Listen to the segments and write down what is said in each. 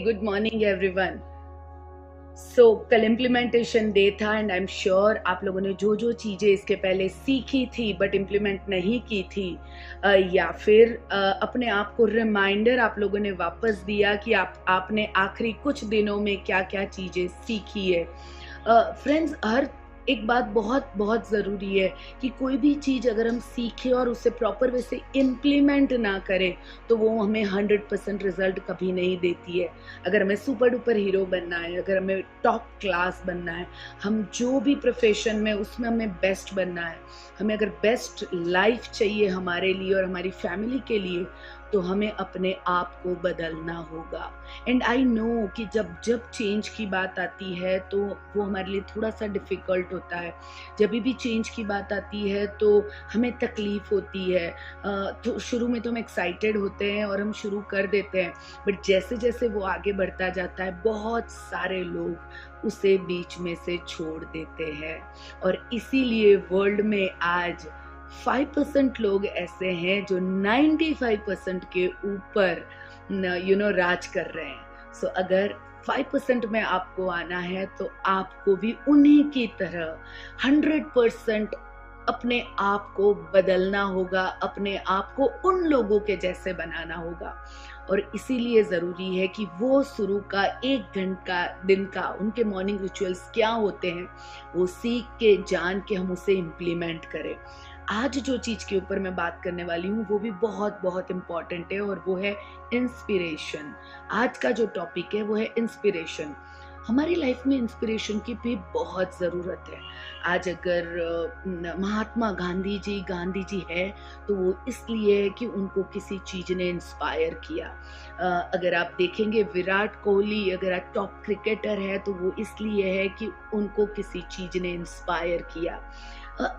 Good morning everyone. So कल implementation day था and I am sure आप लोगों ने जो जो चीज़ें इसके पहले सीखी थी बट इम्प्लीमेंट नहीं की थी या फिर अपने आप को रिमाइंडर आप लोगों ने वापस दिया कि आपने आखिरी कुछ दिनों में क्या क्या चीज़ें सीखी है। फ्रेंड्स, हर एक बात बहुत बहुत ज़रूरी है कि कोई भी चीज़ अगर हम सीखें और उसे प्रॉपर वे से इम्प्लीमेंट ना करें तो वो हमें 100% रिजल्ट कभी नहीं देती है। अगर हमें सुपर डुपर हीरो बनना है, अगर हमें टॉप क्लास बनना है, हम जो भी प्रोफेशन में उसमें हमें बेस्ट बनना है, हमें अगर बेस्ट लाइफ चाहिए हमारे लिए और हमारी फैमिली के लिए, तो हमें अपने आप को बदलना होगा। एंड आई नो कि जब जब चेंज की बात आती है तो वो हमारे लिए थोड़ा सा डिफ़िकल्ट होता है। जब भी चेंज की बात आती है तो हमें तकलीफ़ होती है। तो शुरू में तो हम एक्साइटेड होते हैं और हम शुरू कर देते हैं, बट जैसे जैसे वो आगे बढ़ता जाता है बहुत सारे लोग उसे बीच में से छोड़ देते हैं। और इसीलिए वर्ल्ड में आज 5% लोग ऐसे हैं जो 95% के ऊपर राज कर रहे हैं। सो अगर 5% में आपको आना है तो आपको भी उन्हीं की तरह 100% अपने आप को बदलना होगा, अपने आप को उन लोगों के जैसे बनाना होगा। और इसीलिए ज़रूरी है कि वो शुरू का 1 घंटा दिन का उनके मॉर्निंग रिचुअल्स क्या होते हैं वो सीख के जान के हम उसे इम्प्लीमेंट करें। आज जो चीज़ के ऊपर मैं बात करने वाली हूँ वो भी बहुत बहुत इम्पॉर्टेंट है और वो है इंस्पिरेशन। आज का जो टॉपिक है वो है इंस्पिरेशन। हमारी लाइफ में इंस्पिरेशन की भी बहुत ज़रूरत है। आज अगर महात्मा गांधी जी है तो वो इसलिए है कि उनको किसी चीज़ ने इंस्पायर किया। अगर आप देखेंगे विराट कोहली अगर आज टॉप क्रिकेटर है तो वो इसलिए है कि उनको किसी चीज़ ने इंस्पायर किया।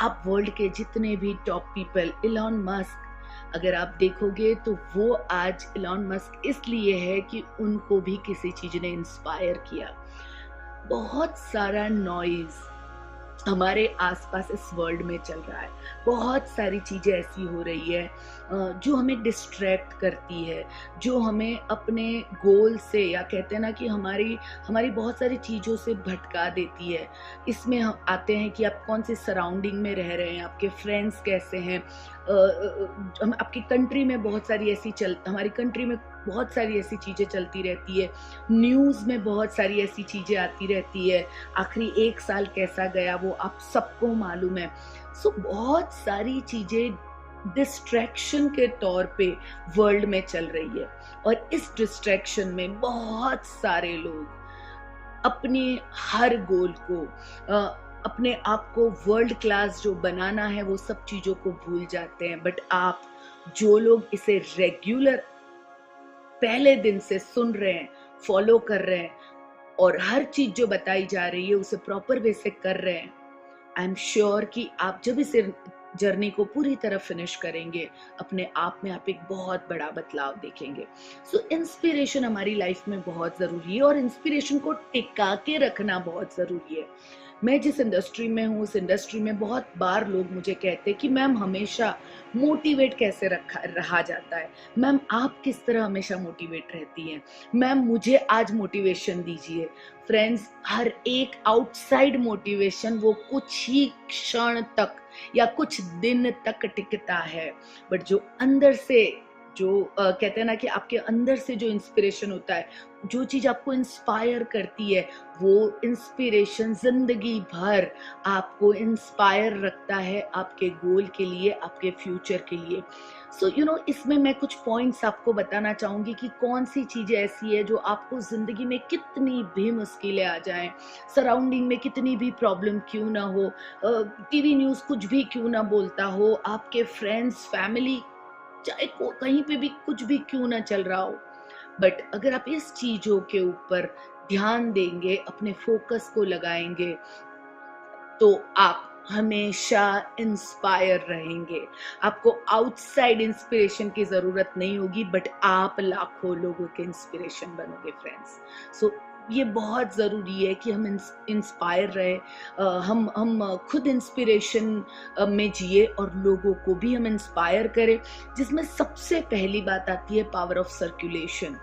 आप वर्ल्ड के जितने भी टॉप पीपल, इलॉन मस्क अगर आप देखोगे तो वो आज इलॉन मस्क इसलिए है कि उनको भी किसी चीज़ ने इंस्पायर किया। बहुत सारा नॉइज़ हमारे आसपास इस वर्ल्ड में चल रहा है। बहुत सारी चीज़ें ऐसी हो रही है जो हमें डिस्ट्रैक्ट करती है, जो हमें अपने गोल से या कहते हैं ना कि हमारी बहुत सारी चीज़ों से भटका देती है। इसमें हम आते हैं कि आप कौन सी सराउंडिंग में रह रहे हैं, आपके फ्रेंड्स कैसे हैं। आपकी कंट्री में हमारी कंट्री में बहुत सारी ऐसी चीज़ें चलती रहती है। न्यूज़ में बहुत सारी ऐसी चीज़ें आती रहती है। आखिरी 1 साल कैसा गया वो आप सबको मालूम है। सो बहुत सारी चीज़ें डिस्ट्रैक्शन के तौर पे वर्ल्ड में चल रही है और इस डिस्ट्रैक्शन में बहुत सारे लोग अपने हर गोल को अपने आप को वर्ल्ड क्लास जो बनाना है वो सब चीज़ों को भूल जाते हैं। बट आप जो लोग इसे रेगुलर पहले दिन से सुन रहे हैं, फॉलो कर रहे हैं और हर चीज़ जो बताई जा रही है उसे प्रॉपर वे से कर रहे हैं, आई एम श्योर कि आप जब इस जर्नी को पूरी तरह फिनिश करेंगे अपने आप में आप एक बहुत बड़ा बदलाव देखेंगे। सो इंस्पिरेशन हमारी लाइफ में बहुत ज़रूरी है और इंस्पिरेशन को टिका के रखना बहुत ज़रूरी है। मैं जिस इंडस्ट्री में हूँ उस इंडस्ट्री में बहुत बार लोग मुझे कहते हैं कि मैम हमेशा मोटिवेट कैसे रहा जाता है, मैम आप किस तरह हमेशा मोटिवेट रहती हैं, मैम मुझे आज मोटिवेशन दीजिए। फ्रेंड्स, हर एक आउटसाइड मोटिवेशन वो कुछ ही क्षण तक या कुछ दिन तक टिकता है, बट जो अंदर से जो कहते हैं ना कि आपके अंदर से जो इंस्पिरेशन होता है, जो चीज़ आपको इंस्पायर करती है, वो इंस्पिरेशन जिंदगी भर आपको इंस्पायर रखता है आपके गोल के लिए, आपके फ्यूचर के लिए। सो इसमें मैं कुछ पॉइंट्स आपको बताना चाहूँगी कि कौन सी चीज़ें ऐसी है जो आपको ज़िंदगी में कितनी भी मुश्किलें आ जाएं, सराउंडिंग में कितनी भी प्रॉब्लम क्यों ना हो, टीवी न्यूज़ कुछ भी क्यों ना बोलता हो, आपके फ्रेंड्स फैमिली चाहे कहीं पे भी कुछ भी क्यों ना चल रहा हो, बट अगर आप इस चीज़ों के ऊपर ध्यान देंगे, अपने फोकस को लगाएंगे, तो आप हमेशा इंस्पायर रहेंगे। आपको आउटसाइड इंस्पिरेशन की ज़रूरत नहीं होगी, बट आप लाखों लोगों के इंस्पिरेशन बनोगे फ्रेंड्स। सो ये बहुत ज़रूरी है कि हम इंस्पायर रहे, हम खुद इंस्पिरेशन में जिए और लोगों को भी हम इंस्पायर करें, जिसमें सबसे पहली बात आती है power of circulation.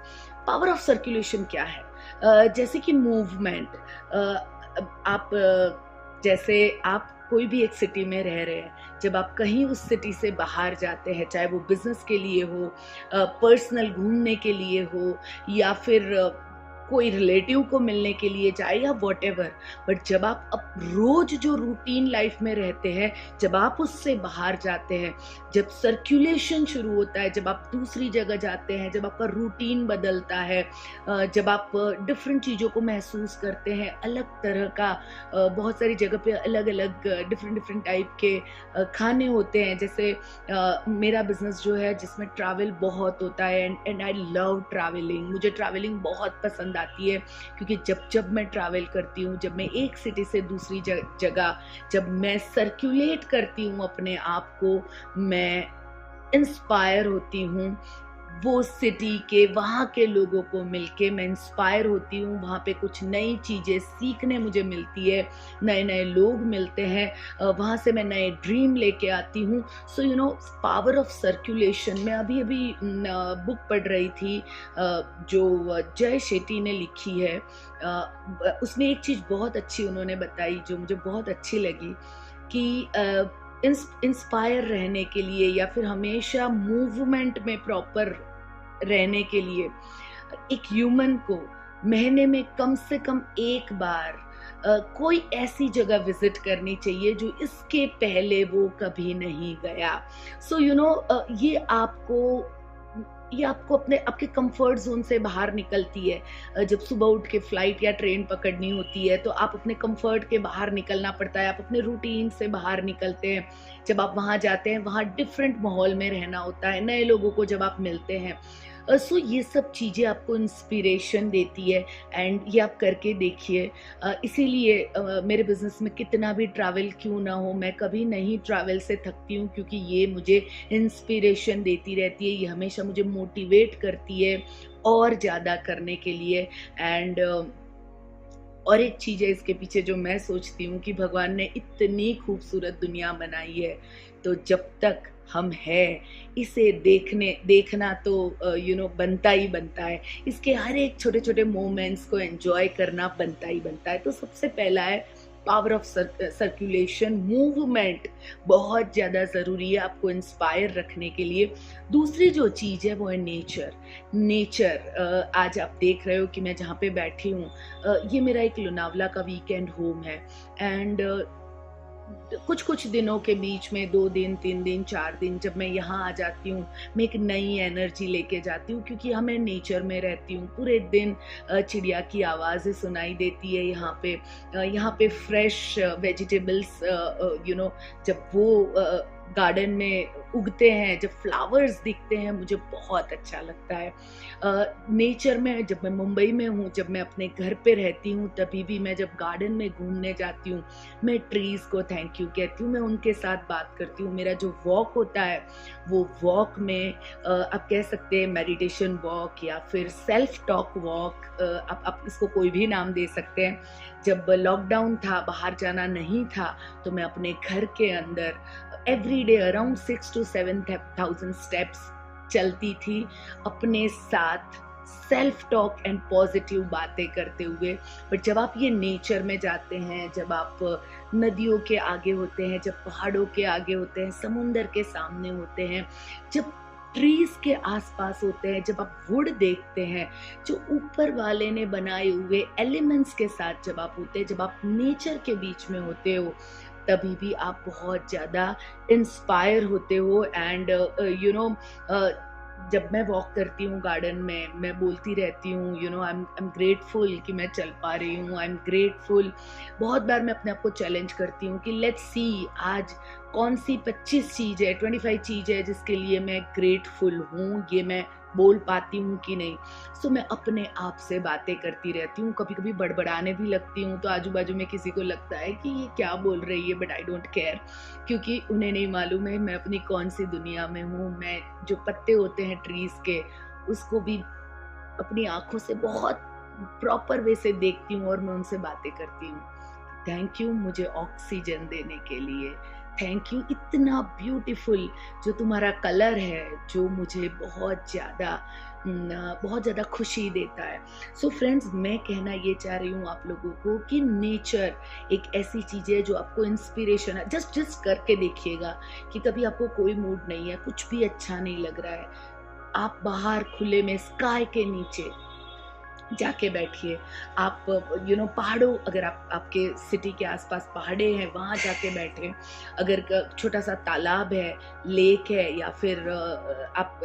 Power of circulation क्या है? जैसे कि मूवमेंट, आप जैसे आप कोई भी एक सिटी में रह रहे हैं, जब आप कहीं उस सिटी से बाहर जाते हैं, चाहे वो बिजनेस के लिए हो, पर्सनल घूमने के लिए हो, या फिर कोई रिलेटिव को मिलने के लिए जाए, या वॉटेवर, बट जब आप अब रोज जो रूटीन लाइफ में रहते हैं, जब आप उससे बाहर जाते हैं, जब सर्कुलेशन शुरू होता है, जब आप दूसरी जगह जाते हैं, जब आपका रूटीन बदलता है, जब आप डिफरेंट चीज़ों को महसूस करते हैं, अलग तरह का, बहुत सारी जगह पे अलग अलग डिफरेंट डिफरेंट टाइप के खाने होते हैं। जैसे मेरा बिजनेस जो है जिसमें ट्रैवल बहुत होता है, एंड आई लव ट्रैवलिंग, मुझे ट्रैवलिंग बहुत पसंद आती है, क्योंकि जब जब मैं ट्रैवल करती हूँ, जब मैं एक सिटी से दूसरी जगह, जब मैं सर्कुलेट करती हूँ अपने आप को, मैं इंस्पायर होती हूँ। वो सिटी के, वहाँ के लोगों को मिलके मैं इंस्पायर होती हूँ, वहाँ पे कुछ नई चीज़ें सीखने मुझे मिलती है, नए नए लोग मिलते हैं, वहाँ से मैं नए ड्रीम लेके आती हूँ। So you know, power of circulation. मैं अभी अभी बुक पढ़ रही थी जो जय शेट्टी ने लिखी है। उसमें एक चीज़ बहुत अच्छी उन्होंने बताई जो मुझे बहुत अच्छी लगी, कि इंस्पायर रहने के लिए, या फिर हमेशा मूवमेंट में प्रॉपर रहने के लिए, एक ह्यूमन को महीने में कम से कम एक बार कोई ऐसी जगह विजिट करनी चाहिए जो इसके पहले वो कभी नहीं गया। सो यू नो, ये आपको अपने आपके कंफर्ट जोन से बाहर निकलती है। जब सुबह उठ के फ्लाइट या ट्रेन पकड़नी होती है, तो आप अपने कंफर्ट के बाहर निकलना पड़ता है, आप अपने रूटीन से बाहर निकलते हैं। जब आप वहाँ जाते हैं, वहाँ डिफरेंट माहौल में रहना होता है, नए लोगों को जब आप मिलते हैं। सो ये सब चीज़ें आपको इंस्पिरेशन देती है, एंड ये आप करके देखिए। इसीलिए मेरे बिजनेस में कितना भी ट्रैवल क्यों ना हो, मैं कभी नहीं ट्रैवल से थकती हूँ, क्योंकि ये मुझे इंस्पिरेशन देती रहती है, ये हमेशा मुझे मोटिवेट करती है और ज़्यादा करने के लिए। एंड और एक चीज़ है इसके पीछे जो मैं सोचती हूँ, कि भगवान ने इतनी खूबसूरत दुनिया बनाई है, तो जब तक हम हैं, इसे देखना तो बनता ही बनता है। इसके हर एक छोटे छोटे मोमेंट्स को एंजॉय करना बनता ही बनता है। तो सबसे पहला है पावर ऑफ सर्कुलेशन, मूवमेंट बहुत ज़्यादा ज़रूरी है आपको इंस्पायर रखने के लिए। दूसरी जो चीज़ है वो है नेचर। आज आप देख रहे हो कि मैं जहाँ पे बैठी हूँ, ये मेरा एक लोनावला का वीकेंड होम है। एंड कुछ दिनों के बीच में 2 दिन, 3 दिन, 4 दिन जब मैं यहाँ आ जाती हूँ, मैं एक नई एनर्जी लेके जाती हूँ, क्योंकि मैं नेचर में रहती हूँ। पूरे दिन चिड़िया की आवाज़ें सुनाई देती है यहाँ पे फ्रेश वेजिटेबल्स, जब वो गार्डन में उगते हैं, जब फ्लावर्स दिखते हैं, मुझे बहुत अच्छा लगता है। नेचर में जब मैं मुंबई में हूँ, जब मैं अपने घर पे रहती हूँ, तभी भी मैं जब गार्डन में घूमने जाती हूँ, मैं ट्रीज़ को थैंक यू कहती हूँ, मैं उनके साथ बात करती हूँ। मेरा जो वॉक होता है, वो वॉक में आप कह सकते हैं मेडिटेशन वॉक, या फिर सेल्फ टॉक वॉक, आप इसको कोई भी नाम दे सकते हैं। जब लॉकडाउन था, बाहर जाना नहीं था, तो मैं अपने घर के अंदर every day around 6 to 7,000 steps चलती थी, अपने साथ सेल्फ टॉक एंड पॉजिटिव बातें करते हुए। बट जब आप ये नेचर में जाते हैं, जब आप नदियों के आगे होते हैं, जब पहाड़ों के आगे होते हैं, समुंदर के सामने होते हैं, जब ट्रीज के आसपास होते हैं, जब आप वुड देखते हैं, जो ऊपर वाले ने बनाए हुए एलिमेंट्स के साथ जब आप होते हैं, जब आप नेचर के बीच में होते हो, तभी भी आप बहुत ज़्यादा इंस्पायर होते हो। एंड जब मैं वॉक करती हूँ गार्डन में, मैं बोलती रहती हूँ, आई एम ग्रेटफुल कि मैं चल पा रही हूँ, आई एम ग्रेटफुल। बहुत बार मैं अपने आप को चैलेंज करती हूँ कि लेट्स सी आज कौन सी 25 चीज़ है, 25 चीज़ है जिसके लिए मैं ग्रेटफुल हूँ, ये मैं बोल पाती हूँ कि नहीं। सो मैं अपने आप से बातें करती रहती हूँ, कभी कभी बड़बड़ाने भी लगती हूँ, तो आजू बाजू में किसी को लगता है कि ये क्या बोल रही है, बट आई डोंट केयर, क्योंकि उन्हें नहीं मालूम है मैं अपनी कौन सी दुनिया में हूँ। मैं जो पत्ते होते हैं ट्रीज के, उसको भी अपनी आंखों से बहुत प्रॉपर वे से देखती हूँ और मैं उनसे बातें करती हूँ। थैंक यू मुझे ऑक्सीजन देने के लिए, थैंक यू इतना ब्यूटीफुल जो तुम्हारा कलर है, जो मुझे बहुत ज़्यादा बहुत ज़्यादा खुशी देता है। सो फ्रेंड्स, मैं कहना ये चाह रही हूँ आप लोगों को कि नेचर एक ऐसी चीज़ है जो आपको इंस्पिरेशन है। जस्ट जस्ट करके देखिएगा कि कभी आपको कोई मूड नहीं है, कुछ भी अच्छा नहीं लग रहा है, आप बाहर खुले में स्काई के नीचे जाके बैठिए। आप पहाड़ों, अगर आप आपके सिटी के आसपास पहाड़े हैं वहाँ जाके बैठे। अगर छोटा सा तालाब है, लेक है, या फिर आप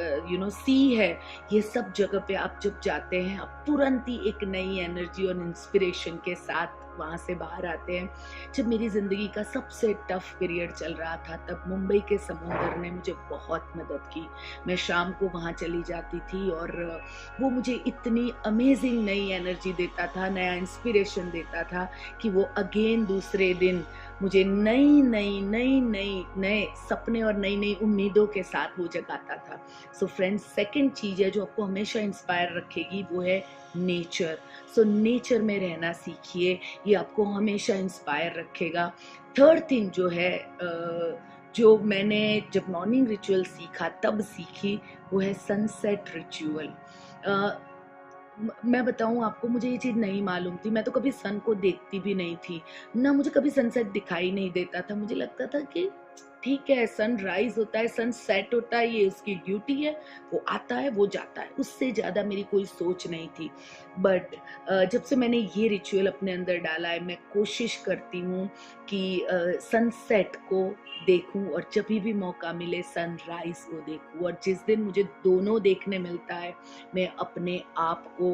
सी है, ये सब जगह पे आप जब जाते हैं आप तुरंत ही एक नई एनर्जी और इंस्पिरेशन के साथ वहाँ से बाहर आते हैं। जब मेरी ज़िंदगी का सबसे टफ पीरियड चल रहा था तब मुंबई के समुंदर ने मुझे बहुत मदद की। मैं शाम को वहाँ चली जाती थी और वो मुझे इतनी अमेजिंग नई एनर्जी देता था, नया इंस्पिरेशन देता था कि वो अगेन दूसरे दिन मुझे नए सपने और नई नई उम्मीदों के साथ वो जगाता था। सो फ्रेंड्स, सेकंड चीज़ है जो आपको हमेशा इंस्पायर रखेगी, वो है नेचर। सो नेचर में रहना सीखिए, ये आपको हमेशा इंस्पायर रखेगा। थर्ड थिंग जो है जो मैंने जब मॉर्निंग रिचुअल सीखा तब सीखी, वो है सनसेट रिचुअल। मैं बताऊं आपको, मुझे ये चीज़ नहीं मालूम थी। मैं तो कभी सन को देखती भी नहीं थी, ना मुझे कभी सनसेट दिखाई नहीं देता था। मुझे लगता था कि ठीक है, सनराइज होता है, सन सेट होता है, ये उसकी ड्यूटी है, वो आता है वो जाता है, उससे ज़्यादा मेरी कोई सोच नहीं थी। बट जब से मैंने ये रिचुअल अपने अंदर डाला है, मैं कोशिश करती हूँ कि सनसेट को देखूं और जब भी मौका मिले सनराइज को देखूं। और जिस दिन मुझे दोनों देखने मिलता है, मैं अपने आप को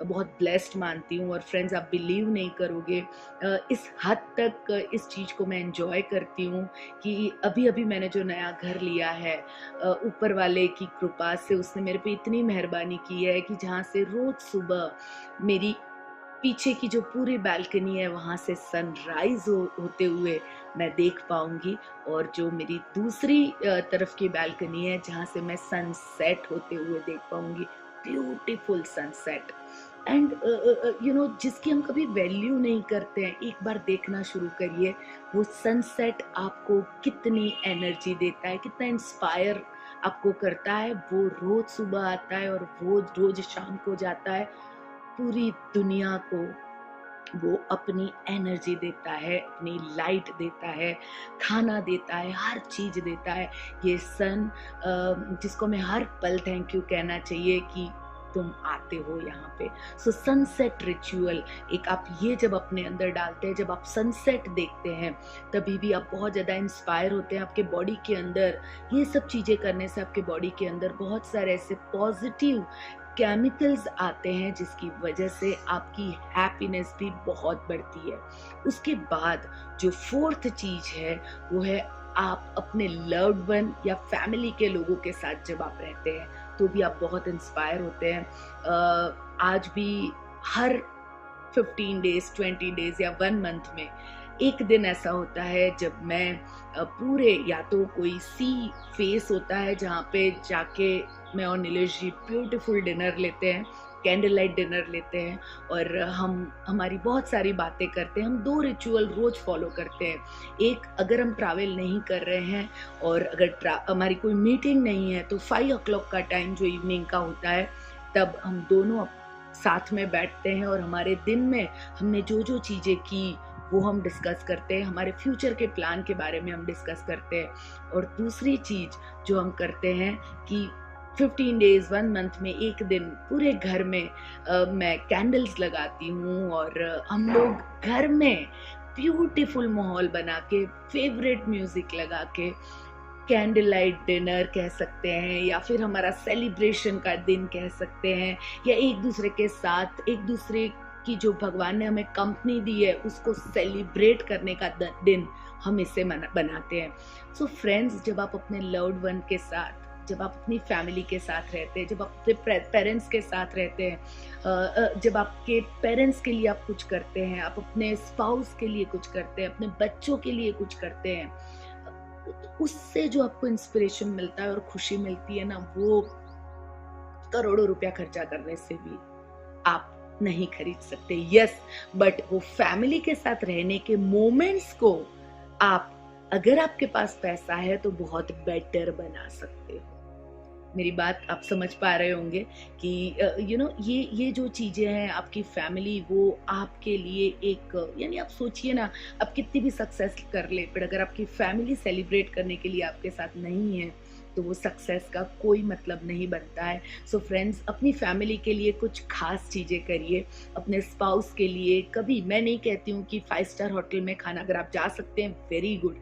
बहुत ब्लेस्ड मानती हूँ। और फ्रेंड्स, आप बिलीव नहीं करोगे, इस हद तक इस चीज़ को मैं एंजॉय करती हूँ कि अभी अभी मैंने जो नया घर लिया है, ऊपर वाले की कृपा से उसने मेरे पे इतनी मेहरबानी की है कि जहाँ से रोज सुबह मेरी पीछे की जो पूरी बालकनी है वहाँ से सनराइज होते हुए मैं देख पाऊंगी, और जो मेरी दूसरी तरफ की बालकनी है जहाँ से मैं सनसेट होते हुए देख पाऊंगी, ब्यूटीफुल सनसेट। एंड जिसकी हम कभी वैल्यू नहीं करते हैं, एक बार देखना शुरू करिए, वो सनसेट आपको कितनी एनर्जी देता है, कितना इंस्पायर आपको करता है। वो रोज सुबह आता है और वो रोज शाम को जाता है। पूरी दुनिया को वो अपनी एनर्जी देता है, अपनी लाइट देता है, खाना देता है, हर चीज देता है। ये सन, जिसको मैं हर पल थैंक यू कहना चाहिए कि तुम आते हो यहाँ पे। सो सनसेट रिचुअल, एक आप ये जब अपने अंदर डालते हैं, जब आप सनसेट देखते हैं, तभी भी आप बहुत ज़्यादा इंस्पायर होते हैं। आपके बॉडी के अंदर ये सब चीज़ें करने से आपके बॉडी के अंदर बहुत सारे ऐसे पॉजिटिव केमिकल्स आते हैं जिसकी वजह से आपकी हैप्पीनेस भी बहुत बढ़ती है। उसके बाद जो फोर्थ चीज है वो है, आप अपने लव्ड वन या फैमिली के लोगों के साथ जब आप रहते हैं तो भी आप बहुत इंस्पायर होते हैं। आज भी हर 15 डेज, 20 डेज या 1 मंथ में एक दिन ऐसा होता है जब मैं पूरे, या तो कोई सी फेस होता है जहाँ पे जाके मैं और नीलेश जी ब्यूटीफुल डिनर लेते हैं, कैंडल लाइट डिनर लेते हैं, और हमारी बहुत सारी बातें करते हैं। हम 2 रिचुअल रोज फॉलो करते हैं। एक, अगर हम ट्रैवल नहीं कर रहे हैं और अगर हमारी कोई मीटिंग नहीं है तो 5 o'clock का टाइम जो इवनिंग का होता है, तब हम दोनों साथ में बैठते हैं और हमारे दिन में हमने जो जो चीज़ें की वो हम डिस्कस करते हैं, हमारे फ्यूचर के प्लान के बारे में हम डिस्कस करते हैं। और दूसरी चीज़ जो हम करते हैं कि 15 डेज, 1 मंथ में एक दिन पूरे घर में मैं कैंडल्स लगाती हूँ और हम लोग घर में ब्यूटीफुल माहौल बना के, फेवरेट म्यूजिक लगा के, कैंडल लाइट डिनर कह सकते हैं या फिर हमारा सेलिब्रेशन का दिन कह सकते हैं, या एक दूसरे के साथ, एक दूसरे की जो भगवान ने हमें कंपनी दी है उसको सेलिब्रेट करने का दिन हम इसे बनाते हैं। सो फ्रेंड्स, जब आप अपने लव्ड वन के साथ, जब आप अपनी फैमिली के साथ रहते हैं, जब आप अपने पेरेंट्स के साथ रहते हैं, जब आपके पेरेंट्स के लिए आप कुछ करते हैं, आप अपने स्पाउस के लिए कुछ करते हैं, अपने बच्चों के लिए कुछ करते हैं, उससे जो आपको इंस्पिरेशन मिलता है और खुशी मिलती है ना, वो करोड़ों रुपया खर्चा करने से भी आप नहीं खरीद सकते। यस, बट वो फैमिली के साथ रहने के मोमेंट्स को आप, अगर आपके पास पैसा है तो बहुत बेटर बना सकते हो। मेरी बात आप समझ पा रहे होंगे कि ये जो चीज़ें हैं आपकी फैमिली वो आपके लिए एक यानी आप सोचिए ना, आप कितनी भी सक्सेस कर ले पर अगर आपकी फैमिली सेलिब्रेट करने के लिए आपके साथ नहीं है तो वो सक्सेस का कोई मतलब नहीं बनता है। सो फ्रेंड्स, अपनी फैमिली के लिए कुछ खास चीज़ें करिए। अपने स्पाउस के लिए कभी, मैं नहीं कहती हूँ कि 5 स्टार होटल में खाना, अगर आप जा सकते हैं वेरी गुड।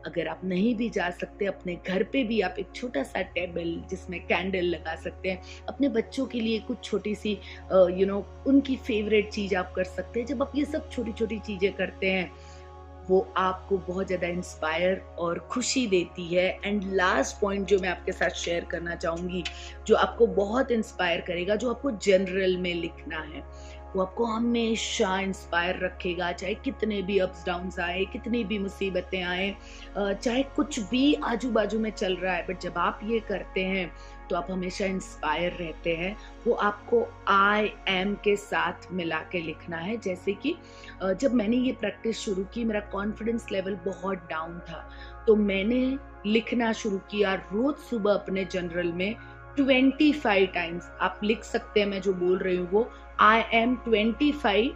अगर आप नहीं भी जा सकते, अपने घर पे भी आप एक छोटा सा टेबल जिसमें कैंडल लगा सकते हैं। अपने बच्चों के लिए कुछ छोटी सी उनकी फेवरेट चीज़ आप कर सकते हैं। जब आप ये सब छोटी छोटी चीज़ें करते हैं वो आपको बहुत ज़्यादा इंस्पायर और खुशी देती है। एंड लास्ट पॉइंट जो मैं आपके साथ शेयर करना चाहूँगी, जो आपको बहुत इंस्पायर करेगा, जो आपको जनरल में लिखना है, वो आपको हमेशा इंस्पायर रखेगा। चाहे कितने भी अप्स डाउन्स आए, कितनी भी मुसीबतें आए, चाहे कुछ भी आजू बाजू में चल रहा है, बट जब आप ये करते हैं तो आप हमेशा इंस्पायर रहते हैं। वो आपको आई एम के साथ मिला के लिखना है। जैसे कि जब मैंने ये प्रैक्टिस शुरू की, मेरा कॉन्फिडेंस लेवल बहुत डाउन था, तो मैंने लिखना शुरू किया रोज सुबह अपने जर्नल में 25 टाइम्स। आप लिख सकते हैं, मैं जो बोल रही हूँ वो आई एम 25,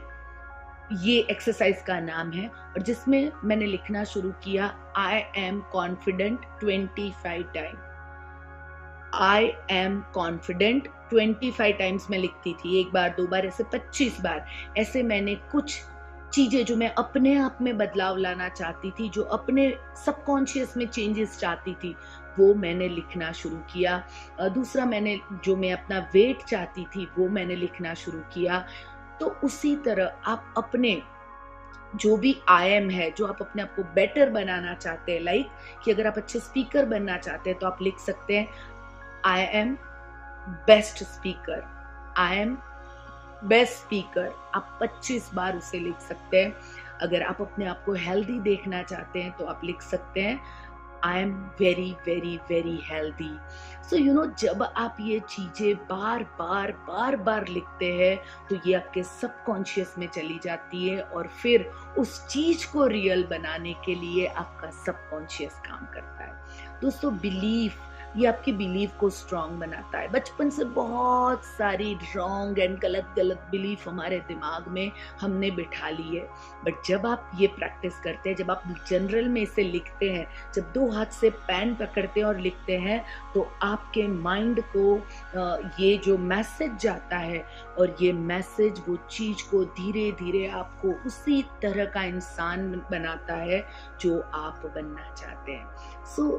ये एक्सरसाइज का नाम है। और जिसमें मैंने लिखना शुरू किया I am confident 25 time, I am confident 25 times मैं लिखती थी। एक बार, दो बार, ऐसे 25 बार। ऐसे मैंने कुछ चीजें जो मैं अपने आप में बदलाव लाना चाहती थी, जो अपने सबकॉन्शियस में चेंजेस चाहती थी, वो मैंने लिखना शुरू किया। दूसरा, मैंने जो मैं अपना वेट चाहती थी वो मैंने लिखना शुरू किया। तो उसी तरह आप अपने जो भी आई एम है, जो आप अपने आप को बेटर बनाना चाहते हैं, लाइक कि अगर आप अच्छे स्पीकर बनना चाहते हैं तो आप लिख सकते हैं I M best speaker, I am best speaker. आप 25 बार उसे लिख सकते हैं। अगर आप अपने आप को हेल्दी देखना चाहते हैं तो आप लिख सकते हैं I am very very very healthy. So जब आप ये चीजें बार बार बार बार लिखते हैं तो ये आपके सबकॉन्शियस में चली जाती है और फिर उस चीज को रियल बनाने के लिए आपका सबकॉन्शियस काम करता है। दोस्तों, बिलीफ, ये आपकी बिलीफ को स्ट्रांग बनाता है। बचपन से बहुत सारी रॉन्ग एंड गलत गलत बिलीफ हमारे दिमाग में हमने बिठा ली है, बट जब आप ये प्रैक्टिस करते हैं, जब आप जनरल में इसे लिखते हैं, जब दो हाथ से पेन पकड़ते हैं और लिखते हैं, तो आपके माइंड को ये जो मैसेज जाता है और ये मैसेज वो चीज को धीरे धीरे आपको उसी तरह का इंसान बनाता है जो आप बनना चाहते हैं। सो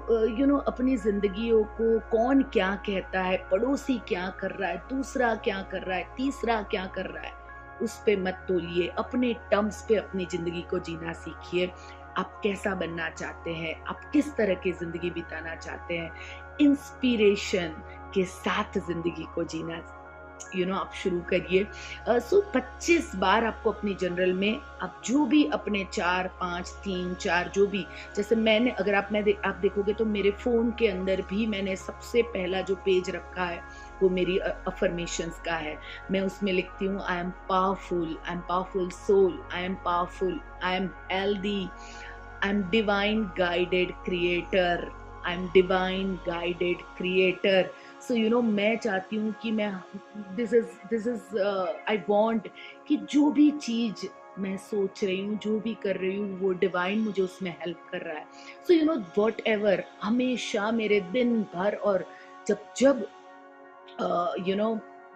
अपनी जिंदगियों को कौन क्या कहता है, पड़ोसी क्या कर रहा है, दूसरा क्या कर रहा है, तीसरा क्या कर रहा है, उस पे मत तोलिए। अपने टर्म्स पे अपनी जिंदगी को जीना सीखिए। आप कैसा बनना चाहते हैं, आप किस तरह की जिंदगी बिताना चाहते हैं, इंस्पिरेशन के साथ जिंदगी को जीना आप शुरू करिए। सो 25 बार आपको अपनी जनरल में आप जो भी अपने 4, 5, 3, 4 जो भी, जैसे मैंने, अगर आप देखोगे तो मेरे फोन के अंदर भी मैंने सबसे पहला जो पेज रखा है वो मेरी अफर्मेशंस का है। मैं उसमें लिखती हूँ I am powerful soul, I am powerful, I am healthy, I am divine guided creator, I am divine guided creator. So मैं चाहती हूँ कि मैं दिस इज आई वांट कि जो भी चीज मैं सोच रही हूँ, जो भी कर रही हूँ, वो डिवाइन मुझे उसमें हेल्प कर रहा है। सो वॉट एवर, हमेशा मेरे दिन भर, और जब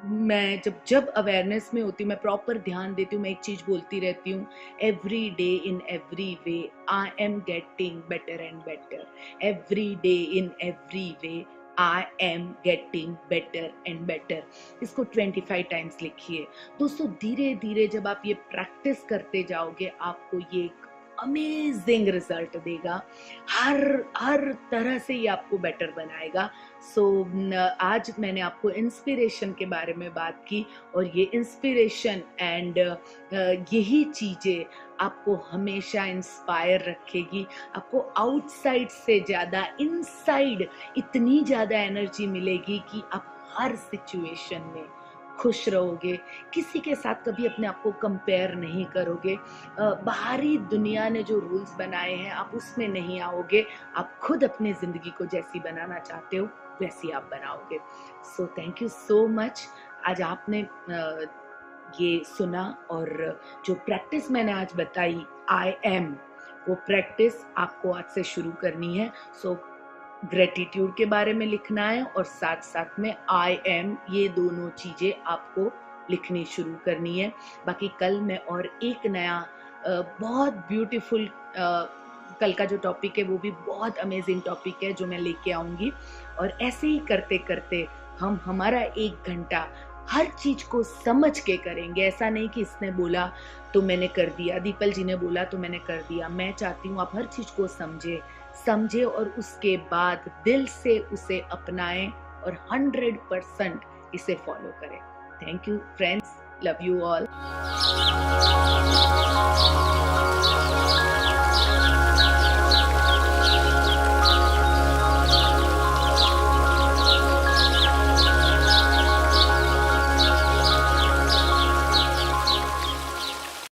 मैं जब अवेयरनेस में होती हूँ, मैं प्रॉपर ध्यान देती हूँ, मैं एक चीज बोलती रहती हूँ, every day in every way I am getting better and better, every day in every way I am getting better and better. इसको 25 टाइम्स लिखिए। दोस्तों, धीरे धीरे जब आप ये प्रैक्टिस करते जाओगे, आपको ये एक अमेजिंग रिजल्ट देगा। हर तरह से ये आपको बेटर बनाएगा। सो आज मैंने आपको इंस्पिरेशन के बारे में बात की, और ये इंस्पिरेशन एंड यही चीजें आपको हमेशा इंस्पायर रखेगी। आपको आउटसाइड से ज्यादा इनसाइड इतनी ज्यादा एनर्जी मिलेगी कि आप हर सिचुएशन में खुश रहोगे। किसी के साथ कभी अपने आप को कंपेयर नहीं करोगे। बाहरी दुनिया ने जो रूल्स बनाए हैं आप उसमें नहीं आओगे। आप खुद अपनी जिंदगी को जैसी बनाना चाहते हो वैसी आप बनाओगे। So thank you so much. आज आपने ये सुना, और जो प्रैक्टिस मैंने आज बताई, आई एम, वो प्रैक्टिस आपको आज से शुरू करनी है। सो ग्रेटिट्यूड के बारे में लिखना है, और साथ साथ में आई एम, ये दोनों चीजें आपको लिखनी शुरू करनी है। बाकी कल मैं और एक नया बहुत ब्यूटीफुल, कल का जो टॉपिक है वो भी बहुत अमेजिंग टॉपिक है जो मैं लेके आऊंगी। और ऐसे ही करते करते हम हमारा 1 घंटा हर चीज को समझ के करेंगे। ऐसा नहीं कि इसने बोला तो मैंने कर दिया, दीपल जी ने बोला तो मैंने कर दिया। मैं चाहती हूँ आप हर चीज को समझे और उसके बाद दिल से उसे अपनाएं और 100% इसे फॉलो करें। Thank you friends, love you all.